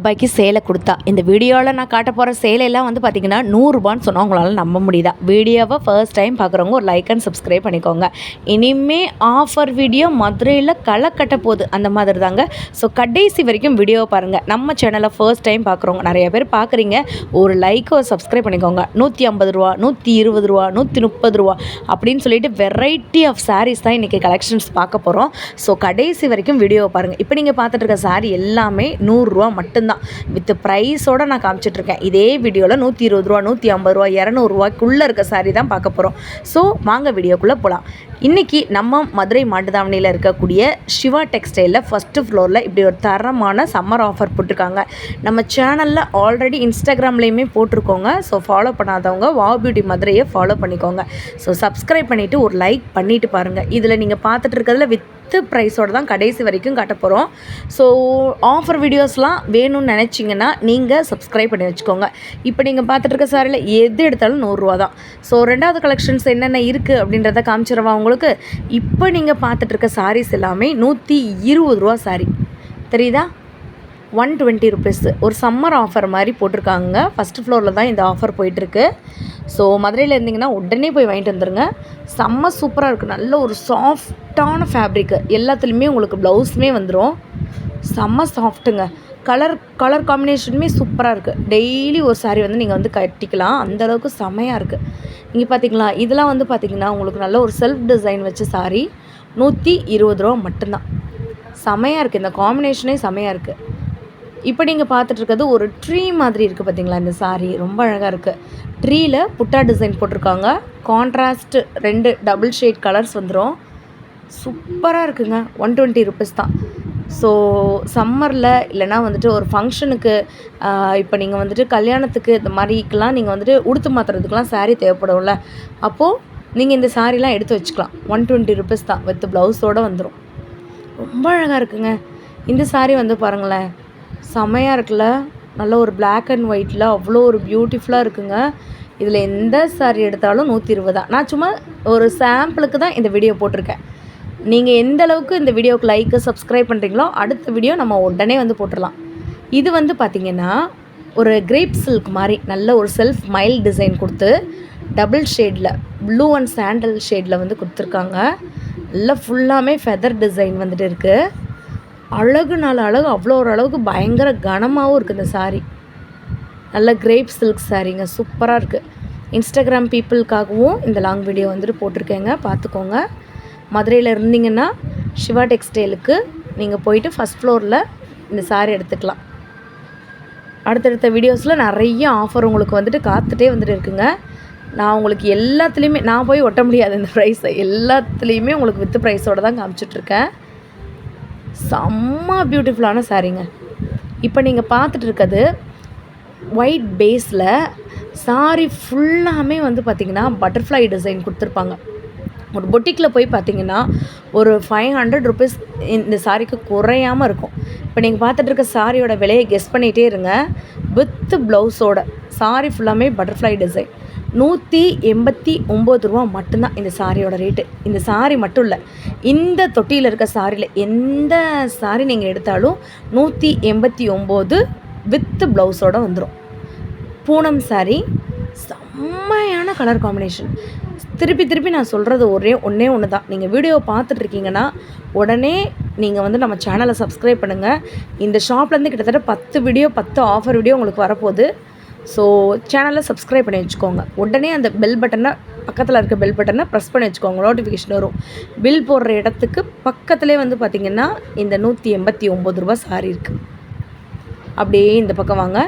ரூபாய்க்கு சேலை கொடுத்தா. இந்த வீடியோவில் நான் காட்ட போகிற சேலையெல்லாம் வந்து பார்த்திங்கன்னா 100 ரூபான்னு சொன்னால் உங்களால் நம்ப முடியுதா? வீடியோவை ஃபர்ஸ்ட் டைம் பார்க்குறவங்க ஒரு லைக் அண்ட் சப்ஸ்கிரைப் பண்ணிக்கோங்க. இனிமே ஆஃபர் வீடியோ மதுரையில் களை கட்ட போகுது, அந்த மாதிரி தாங்க. ஸோ கடைசி வரைக்கும் வீடியோவை பாருங்கள். நம்ம சேனலை ஃபர்ஸ்ட் டைம் பார்க்குறவங்க நிறைய பேர் பார்க்குறீங்க, ஒரு லைக் ஒரு சப்ஸ்கிரைப் பண்ணிக்கோங்க. 150 ரூபா, 120 ரூபா, 130 ரூபா அப்படின்னு சொல்லிட்டு வெரைட்டி ஆஃப் சாரீஸ் தான் இன்றைக்கி கலெக்ஷன்ஸ் பார்க்க போகிறோம். ஸோ கடைசி வரைக்கும் வீடியோவை பாருங்கள். இப்போ நீங்கள் பார்த்துட்டு இருக்க சாரீ எல்லாமே 100 ரூபா மட்டும்தான், வித் ப்ரைஸோடு நான் காமிச்சிட்ருக்கேன். இதே வீடியோவில் 120 ரூபா, 150 ரூபா, 200 ரூபாய்க்குள்ளே இருக்க சாரீ தான் பார்க்க போகிறோம். ஸோ வாங்க வீடியோக்குள்ளே போகலாம். இன்றைக்கி நம்ம மதுரை மாட்டுத்தாவணியில் இருக்கக்கூடிய சிவா டெக்ஸ்டைலில் ஃபஸ்ட்டு ஃப்ளோரில் இப்படி ஒரு தரமான சம்மர் ஆஃபர் போட்டிருக்காங்க. நம்ம சேனலில் ஆல்ரெடி இன்ஸ்டாகிராம்லேயுமே போட்டிருக்கோங்க. ஸோ ஃபாலோ பண்ணாதவங்க வாவ் பியூட்டி மதுரையை ஃபாலோ பண்ணிக்கோங்க. ஸோ சப்ஸ்கிரைப் பண்ணிவிட்டு ஒரு லைக் பண்ணிவிட்டு பாருங்கள். இதில் நீங்கள் பார்த்துட்டு இருக்கிறதுல வித் ப்ரைஸோடு தான் கடைசி வரைக்கும் காட்ட போகிறோம். ஸோ ஆஃபர் வீடியோஸ்லாம் வேணும்னு நினச்சிங்கன்னா நீங்கள் சப்ஸ்கிரைப் பண்ணி வச்சுக்கோங்க. இப்போ நீங்கள் பார்த்துட்டு இருக்க சாரியில் எது எடுத்தாலும் 100 ரூபா தான். ஸோ ரெண்டாவது கலெக்ஷன்ஸ் என்னென்ன இருக்குது அப்படின்றத காமிச்சிருவா உங்களுக்கு. இப்போ நீங்கள் பார்த்துட்டு இருக்க சாரீஸ் எல்லாமே 120 ரூபா சாரீ தெரியுதா? 120 ருபீஸ் ஒரு சம்மர் ஆஃபர் மாதிரி போட்டிருக்காங்க. ஃபஸ்ட்டு ஃப்ளோரில் தான் இந்த ஆஃபர் போயிட்டுருக்கு. ஸோ மதுரையில் இருந்தீங்கன்னா உடனே போய் வாங்கிட்டு வந்துடுங்க. செம்ம சூப்பராக இருக்குது. நல்ல ஒரு சாஃப்டான ஃபேப்ரிக்கு, எல்லாத்துலேயுமே உங்களுக்கு ப்ளவுஸுமே வந்துடும். செம்ம சாஃப்ட்டுங்க. கலர் காம்பினேஷனுமே சூப்பராக இருக்குது. டெய்லி ஒரு சாரீ வந்து நீங்கள் வந்து கட்டிக்கலாம், அந்தளவுக்கு செம்மையாக இருக்குது. நீங்கள் பார்த்தீங்களா, இதெல்லாம் வந்து பார்த்திங்கன்னா உங்களுக்கு நல்ல ஒரு செல்ஃப் டிசைன் வச்ச சாரீ 120 ரூபா மட்டும்தான். செம்மையாக இருக்குது, இந்த காம்பினேஷனே செம்மையாக இருக்குது. இப்போ நீங்கள் பார்த்துட்ருக்கிறது ஒரு ட்ரீ மாதிரி இருக்குது பார்த்தீங்களா? இந்த சாரீ ரொம்ப அழகாக இருக்குது. ட்ரீயில் புட்டா டிசைன் போட்டிருக்காங்க. கான்ட்ராஸ்ட் 2 டபுள் ஷேட் கலர்ஸ் வந்துடும். சூப்பராக இருக்குங்க. 120 ருபீஸ் தான். ஸோ சம்மரில் இல்லைனா வந்துட்டு ஒரு ஃபங்க்ஷனுக்கு, இப்போ நீங்கள் வந்துட்டு கல்யாணத்துக்கு இந்த மாதிரிக்கெலாம் நீங்கள் வந்துட்டு உடுத்து மாற்றுறதுக்கெலாம் சாரீ தேவைப்படும்ல, அப்போது நீங்கள் இந்த சாரீலாம் எடுத்து வச்சுக்கலாம். 120 ருபீஸ் தான், வித் ப்ளவுஸோடு வந்துடும். ரொம்ப அழகாக இருக்குங்க. இந்த சாரீ வந்து பாருங்களேன், செமையாக இருக்குல்ல? நல்ல ஒரு பிளாக் அண்ட் ஒயிட்டில் அவ்வளோ ஒரு பியூட்டிஃபுல்லாக இருக்குங்க. இதில் எந்த சாரீ எடுத்தாலும் 120 தான். நான் சும்மா ஒரு சாம்பிளுக்கு தான் இந்த வீடியோ போட்டிருக்கேன். நீங்கள் எந்த அளவுக்கு இந்த வீடியோவுக்கு லைக்கு சப்ஸ்கிரைப் பண்ணுறீங்களோ அடுத்த வீடியோ நம்ம உடனே வந்து போட்டுடலாம். இது வந்து பார்த்திங்கன்னா ஒரு கிரேப் சில்க் மாதிரி நல்ல ஒரு செல்ஃப் மைல் டிசைன் கொடுத்து டபுள் ஷேடில் ப்ளூ அண்ட் சாண்டல் ஷேடில் வந்து கொடுத்துருக்காங்க. நல்லா ஃபுல்லாமே ஃபெதர் டிசைன் வந்துட்டு இருக்குது. அழகு நாள் அழகு, அவ்வளோ ஒரு அளவுக்கு பயங்கர கனமாகவும் இருக்குது இந்த சாரீ. நல்ல கிரேப் சில்க் சாரீங்க, சூப்பராக இருக்குது. இன்ஸ்டாகிராம் பீப்புளுக்காகவும் இந்த லாங் வீடியோ வந்துட்டு போட்டிருக்கேங்க, பார்த்துக்கோங்க. மதுரையில் இருந்தீங்கன்னா சிவா டெக்ஸ்டைலுக்கு நீங்கள் போயிட்டு ஃபஸ்ட் ஃப்ளோரில் இந்த சாரீ எடுத்துக்கலாம். அடுத்தடுத்த வீடியோஸில் நிறைய ஆஃபர் உங்களுக்கு வந்துட்டு காத்துட்டே வந்துட்டு இருக்குங்க. நான் உங்களுக்கு எல்லாத்துலேயுமே நான் போய் ஒட்ட முடியாது இந்த ப்ரைஸை, எல்லாத்துலேயுமே உங்களுக்கு வித் ப்ரைஸோடு தான் காமிச்சிட்ருக்கேன். செம்ம பியூட்டிஃபுல்லான சாரீங்க. இப்போ நீங்கள் பார்த்துட்டு இருக்கிறது ஒயிட் பேஸில் சாரீ ஃபுல்லாமே வந்து பார்த்திங்கன்னா பட்டர்ஃப்ளை டிசைன் கொடுத்துருப்பாங்க. ஒரு பொட்டிக்கில் போய் பார்த்திங்கன்னா ஒரு 500 ருபீஸ் இந்த சாரீக்கு குறையாமல் இருக்கும். இப்போ நீங்கள் பார்த்துட்டு இருக்க சாரியோட விலையை கெஸ் பண்ணிகிட்டே இருங்க. வித் ப்ளவுஸோட சாரீ ஃபுல்லாமே பட்டர்ஃப்ளை டிசைன் 189 ரூபா மட்டும்தான் இந்த சாரியோட ரேட்டு. இந்த சாரீ மட்டும் இல்லை, இந்த தொட்டியில் இருக்க சாரியில் எந்த சாரீ நீங்கள் எடுத்தாலும் 189 வித் ப்ளவுஸோடு வந்துடும். பூனம் சாரீ, செம்மையான கலர் காம்பினேஷன். திருப்பி நான் சொல்கிறது ஒன்றே ஒன்று தான். நீங்கள் வீடியோவை பார்த்துட்ருக்கீங்கன்னா உடனே நீங்கள் வந்து நம்ம சேனலை சப்ஸ்கிரைப் பண்ணுங்கள். இந்த ஷாப்லேருந்து கிட்டத்தட்ட 10 ஆஃபர் வீடியோ உங்களுக்கு வரப்போகுது. ஸோ சேனலை சப்ஸ்கிரைப் பண்ணி வச்சுக்கோங்க. உடனே அந்த பெல் பட்டனை, பக்கத்தில் இருக்க பெல் பட்டனை ப்ரெஸ் பண்ணி வச்சுக்கோங்க, நோட்டிஃபிகேஷன் வரும். பில் போடுற இடத்துக்கு பக்கத்துலேயே வந்து பார்த்திங்கன்னா இந்த 189 ரூபா சாரீ இருக்குது. அப்படியே இந்த பக்கம் வாங்க,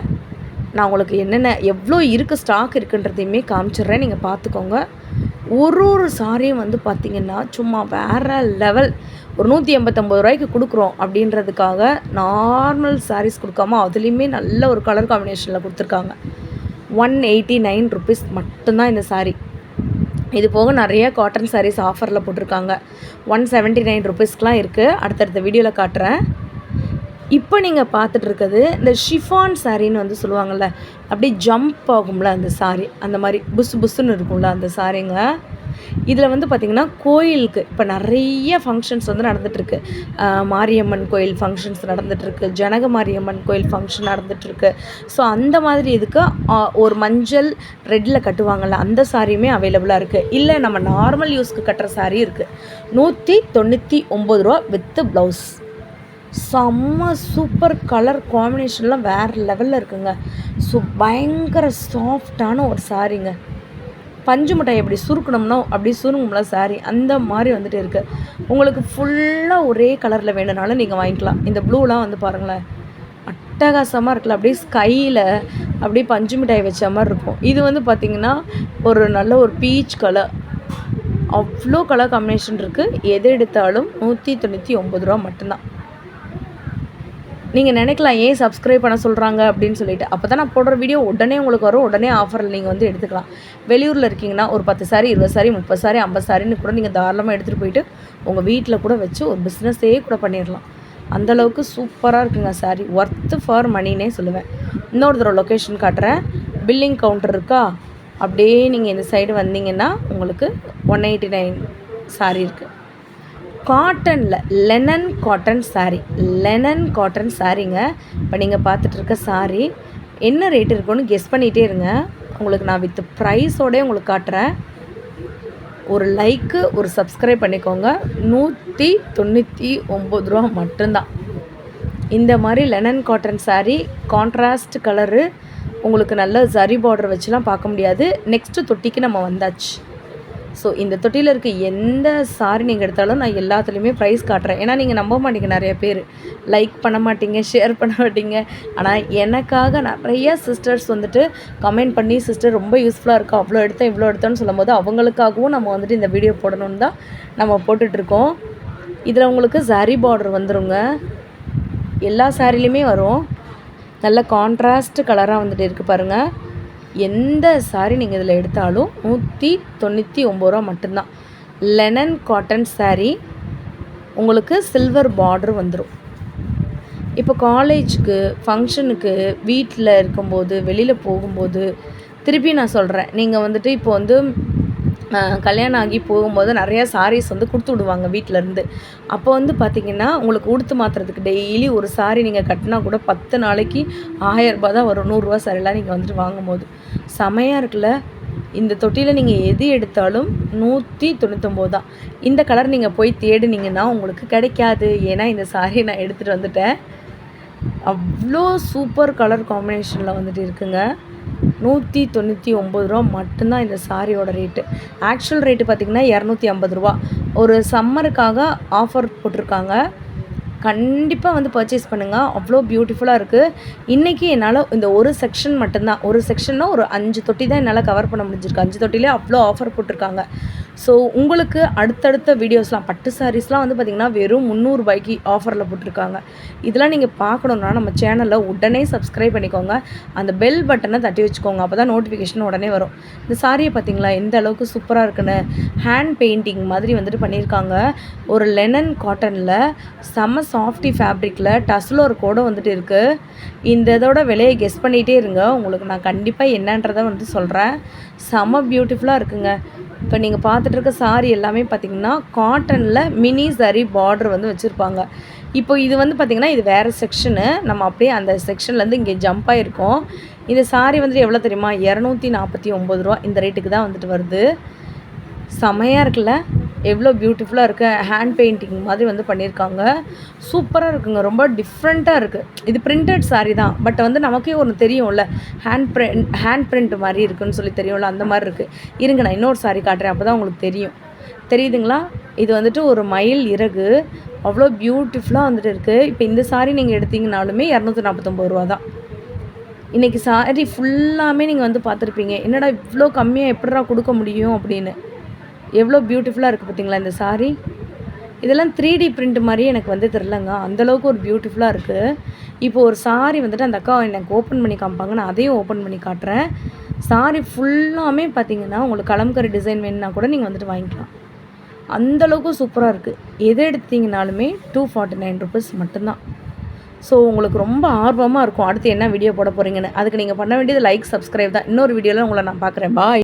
நான் உங்களுக்கு என்னென்ன எவ்வளோ இருக்குது ஸ்டாக் இருக்குன்றதையுமே காமிச்சிட்றேன், நீங்கள் பார்த்துக்கோங்க. ஒரு சாரியும் வந்து பார்த்திங்கன்னா சும்மா வேறு லெவல். ஒரு 189 ரூபாய்க்கு கொடுக்குறோம் அப்படின்றதுக்காக நார்மல் சாரீஸ் கொடுக்காம அதுலேயுமே நல்ல ஒரு கலர் காம்பினேஷனில் கொடுத்துருக்காங்க. 189 ருபீஸ் மட்டும்தான் இந்த சாரீ. இது போக நிறைய காட்டன் சாரீஸ் ஆஃபரில் போட்டிருக்காங்க. 179 ருபீஸ்க்கெலாம் இருக்குது. அடுத்தடுத்த வீடியோவில் காட்டுறேன். இப்போ நீங்கள் பார்த்துட்ருக்கிறது இந்த ஷிஃபான் சாரின்னு வந்து சொல்லுவாங்கள்ல, அப்படியே ஜம்ப் ஆகும்ல அந்த சாரீ, அந்த மாதிரி புஸ்ஸுன்னு இருக்கும்ல அந்த சாரீங்க. இதில் வந்து பார்த்திங்கன்னா கோயிலுக்கு இப்போ நிறைய ஃபங்க்ஷன்ஸ் வந்து நடந்துகிட்ருக்கு. மாரியம்மன் கோயில் ஃபங்க்ஷன்ஸ் நடந்துகிட்ருக்கு, ஜனக மாரியம்மன் கோயில் ஃபங்க்ஷன் நடந்துகிட்ருக்கு. ஸோ அந்த மாதிரி இதுக்கு ஒரு மஞ்சள் ரெட்டில் கட்டுவாங்கள்ல, அந்த சாரியுமே அவைலபிளாக இருக்குது. இல்லை நம்ம நார்மல் யூஸ்க்கு கட்டுற சாரி இருக்குது. 199 ரூபா வித்து ப்ளவுஸ். செம்ம சூப்பர் கலர் காம்பினேஷன்லாம் வேறு லெவலில் இருக்குங்க. ஸோ பயங்கர சாஃப்டான ஒரு சாரீங்க. பஞ்சு மிட்டாய் எப்படி சுருக்கணும்னா அப்படி சுருங்கும்ல சாரீ, அந்த மாதிரி வந்துட்டு இருக்குது. உங்களுக்கு ஃபுல்லாக ஒரே கலரில் வேணுனாலும் நீங்கள் வாங்கிக்கலாம். இந்த ப்ளூலாம் வந்து பாருங்களேன், அட்டகாசமாக இருக்குல்ல, அப்படியே ஸ்கையில் அப்படியே பஞ்சு மிட்டாய் வச்ச மாதிரி இருக்கும். இது வந்து பார்த்திங்கன்னா ஒரு நல்ல ஒரு பீச் கலர், அவ்வளோ கலர் காம்பினேஷன் இருக்குது. எது எடுத்தாலும் 199 ரூபா மட்டும்தான். நீங்கள் நினைக்கலாம் ஏன் சப்ஸ்கிரைப் பண்ண சொல்கிறாங்க அப்படின்னு சொல்லிட்டு. அப்போ தான் நான் போடுற வீடியோ உடனே உங்களுக்கு வரும், உடனே ஆஃபரில் நீங்கள் வந்து எடுத்துக்கலாம். வெளியூரில் இருக்கீங்கன்னா ஒரு 10 சாரி 20 சாரி 30 சாரி 50 சாரின்னு கூட நீங்கள் தாராளமாக எடுத்துகிட்டு போயிட்டு உங்கள் வீட்டில் கூட வச்சு ஒரு பிஸ்னஸே கூட பண்ணிடலாம். அந்தளவுக்கு சூப்பராக இருக்குங்க சாரி. ஒர்த்து ஃபார் மணினே சொல்லுவேன். இன்னொரு தடவை லொக்கேஷன் காட்டுறேன். பில்லிங் கவுண்டர் இருக்கா, அப்படியே நீங்கள் இந்த சைடு வந்தீங்கன்னா உங்களுக்கு 189 சாரி இருக்குது. காட்டனில் linen cotton sari, linen cotton சாரீங்க. இப்போ நீங்கள் பார்த்துட்ருக்க சாரீ என்ன ரேட் இருக்குன்னு கெஸ் பண்ணிகிட்டே இருங்க. உங்களுக்கு நான் வித் ப்ரைஸோடய உங்களுக்கு காட்டுறேன். ஒரு லைக்கு ஒரு சப்ஸ்கிரைப் பண்ணிக்கோங்க. 199 ரூபா மட்டும்தான். இந்த மாதிரி linen cotton sari, contrast colour, உங்களுக்கு நல்ல ஜரி பார்டர் வச்சுலாம் பார்க்க முடியாது. நெக்ஸ்ட்டு தொட்டிக்கு நம்ம வந்தாச்சு. ஸோ இந்த தொட்டியில் இருக்க எந்த சாரி நீங்கள் எடுத்தாலும் நான் எல்லாத்துலேயுமே ப்ரைஸ் காட்டுறேன். ஏன்னா நீங்கள் நம்ப மாட்டீங்க, நிறைய பேர் லைக் பண்ண மாட்டீங்க, ஷேர் பண்ண மாட்டீங்க. ஆனால் எனக்காக நிறைய சிஸ்டர்ஸ் வந்துட்டு கமெண்ட் பண்ணி, சிஸ்டர் ரொம்ப யூஸ்ஃபுல்லாக இருக்கா, அவ்வளோ எடுத்தேன் இவ்வளோ எடுத்தோன்னு சொல்லும் போது அவங்களுக்காகவும் நம்ம வந்துட்டு இந்த வீடியோ போடணுன்னு தான் நம்ம போட்டுட்ருக்கோம். இதில் உங்களுக்கு சாரி பார்டர் வந்துடுங்க, எல்லா சாரிலையுமே வரும். நல்ல கான்ட்ராஸ்ட் கலராக வந்துட்டு இருக்குது பாருங்கள். எந்த சாரி நீங்கள் இதில் எடுத்தாலும் 199 ரூபா மட்டும்தான். லெனன் காட்டன் சாரீ, உங்களுக்கு சில்வர் பார்டர் வந்துடும். இப்போ காலேஜுக்கு, ஃபங்க்ஷனுக்கு, வீட்டில் இருக்கும்போது, வெளியில் போகும்போது, திருப்பி நான் சொல்கிறேன், நீங்கள் வந்துட்டு இப்போ வந்து கல்யாணம் ஆகி போகும்போது நிறையா சாரீஸ் வந்து கொடுத்து விடுவாங்க வீட்டிலேருந்து. அப்போ வந்து பார்த்திங்கன்னா உங்களுக்கு உடுத்து மாற்றுறதுக்கு டெய்லி ஒரு சாரீ நீங்கள் கட்டினா கூட 10 நாளைக்கு 1000 ரூபா தான் வரும். 100 ரூபா சாரீலாம் நீங்கள் வந்துட்டு வாங்கும்போது செமையாக இருக்குல்ல. இந்த தொட்டியில் நீங்கள் எது எடுத்தாலும் 199 தான். இந்த கலர் நீங்கள் போய் தேடினீங்கன்னா உங்களுக்கு கிடைக்காது. ஏன்னா இந்த சாரீ நான் எடுத்துகிட்டு வந்துட்டேன். அவ்வளோ சூப்பர் கலர் காம்பினேஷனில் வந்துட்டு இருக்குங்க. 199 ரூபா மட்டும்தான் இந்த சாரியோட ரேட்டு. ஆக்சுவல் ரேட்டு பார்த்திங்கன்னா 250 ரூபா. ஒரு சம்மருக்காக ஆஃபர் போட்டிருக்காங்க. கண்டிப்பாக வந்து பர்ச்சேஸ் பண்ணுங்கள். அவ்வளோ பியூட்டிஃபுல்லாக இருக்குது. இன்றைக்கி என்னால் இந்த ஒரு செக்ஷன் மட்டும்தான், ஒரு செக்ஷன்னா ஒரு 5 தொட்டி தான் என்னால் கவர் பண்ண முடிஞ்சிருக்கு. 5 தொட்டிலே அவ்வளோ ஆஃபர் போட்டிருக்காங்க. ஸோ உங்களுக்கு அடுத்தடுத்த வீடியோஸ்லாம், பட்டு சாரீஸ்லாம் வந்து பார்த்திங்கன்னா வெறும் 300 ரூபாய்க்கு ஆஃபரில் போட்டிருக்காங்க. இதெல்லாம் நீங்கள் பார்க்கணுன்னா நம்ம சேனலில் உடனே சப்ஸ்கிரைப் பண்ணிக்கோங்க. அந்த பெல் பட்டனை தட்டி வச்சுக்கோங்க. அப்போ தான் நோட்டிஃபிகேஷன் உடனே வரும். இந்த சாரியை பார்த்திங்களா எந்த அளவுக்கு சூப்பராக இருக்குன்னு. ஹேண்ட் பெயிண்டிங் மாதிரி வந்துட்டு பண்ணியிருக்காங்க. ஒரு லெனன் காட்டனில் செம்ம சாஃப்டி ஃபேப்ரிக்கில் டஸ்ஸில் ஒரு கோடை வந்துட்டு இருக்குது. இந்த இதோட விலையை கெஸ் பண்ணிகிட்டே இருங்க. உங்களுக்கு நான் கண்டிப்பாக என்னன்றதை வந்து சொல்கிறேன். செம்ம பியூட்டிஃபுல்லாக இருக்குங்க. இப்போ நீங்கள் பார்த்துட்ருக்க சாரி எல்லாமே பார்த்திங்கன்னா காட்டனில் மினி சாரி பார்டர் வந்து வச்சுருப்பாங்க. இப்போ இது வந்து பார்த்திங்கன்னா இது வேறு செக்ஷனு. நம்ம அப்படியே அந்த செக்ஷன்லேருந்து இங்கே ஜம்ப் ஆகிருக்கோம். இந்த சாரி வந்துட்டு எவ்வளோ தெரியுமா? 249 ரூபா. இந்த ரேட்டுக்கு தான் வந்துட்டு வருது. செமையாக இருக்குல்ல, எவ்வளோ பியூட்டிஃபுல்லாக இருக்குது. ஹேண்ட் பெயிண்டிங் மாதிரி வந்து பண்ணியிருக்காங்க. சூப்பராக இருக்குங்க. ரொம்ப டிஃப்ரெண்ட்டாக இருக்குது. இது பிரிண்டட் சாரீ தான், பட் வந்து நமக்கே ஒன்று தெரியும்ல, ஹேண்ட் பிரிண்ட் மாதிரி இருக்குதுன்னு சொல்லி தெரியும்ல, அந்த மாதிரி இருக்குது. இருங்க நான் இன்னொரு சாரீ காட்டுறேன், அப்போ தான் உங்களுக்கு தெரியுதுங்களா? இது வந்துட்டு ஒரு மயில் இறகு, அவ்வளோ பியூட்டிஃபுல்லாக வந்துட்டு இருக்குது. இப்போ இந்த சாரீ நீங்கள் எடுத்திங்கனாலுமே 249 ரூபா தான். இன்றைக்கி சாரீ ஃபுல்லாமே நீங்கள் வந்து பார்த்துருப்பீங்க, என்னடா இவ்வளோ கம்மியாக எப்படிடா கொடுக்க முடியும் அப்படின்னு. எவ்வளோ பியூட்டிஃபுல்லாக இருக்குது பார்த்தீங்களா இந்த சாரீ. இதெல்லாம் 3D பிரிண்ட் மாதிரி எனக்கு வந்து தெரிலங்க, அந்தளவுக்கு ஒரு பியூட்டிஃபுல்லாக இருக்குது. இப்போ ஒரு சாரீ வந்துட்டு அந்த அக்கா எனக்கு ஓப்பன் பண்ணி காமிப்பாங்க, நான் அதையும் ஓப்பன் பண்ணி காட்டுறேன். சாரீ ஃபுல்லாமே பார்த்தீங்கன்னா உங்களுக்கு கலம்கரி டிசைன் வேணுன்னா கூட நீங்கள் வந்துட்டு வாங்கிக்கலாம். அந்தளவுக்கு சூப்பராக இருக்குது. எது எடுத்திங்கனாலுமே 249 ருபீஸ் மட்டும்தான். ஸோ உங்களுக்கு ரொம்ப ஆர்வமாக இருக்கும் அடுத்து என்ன வீடியோ போட போகிறீங்கன்னு. அதுக்கு நீங்கள் பண்ண வேண்டியது லைக், சப்ஸ்கிரைப் தான். இன்னொரு வீடியோவில் உங்களை நான் பார்க்குறேன். பாய்.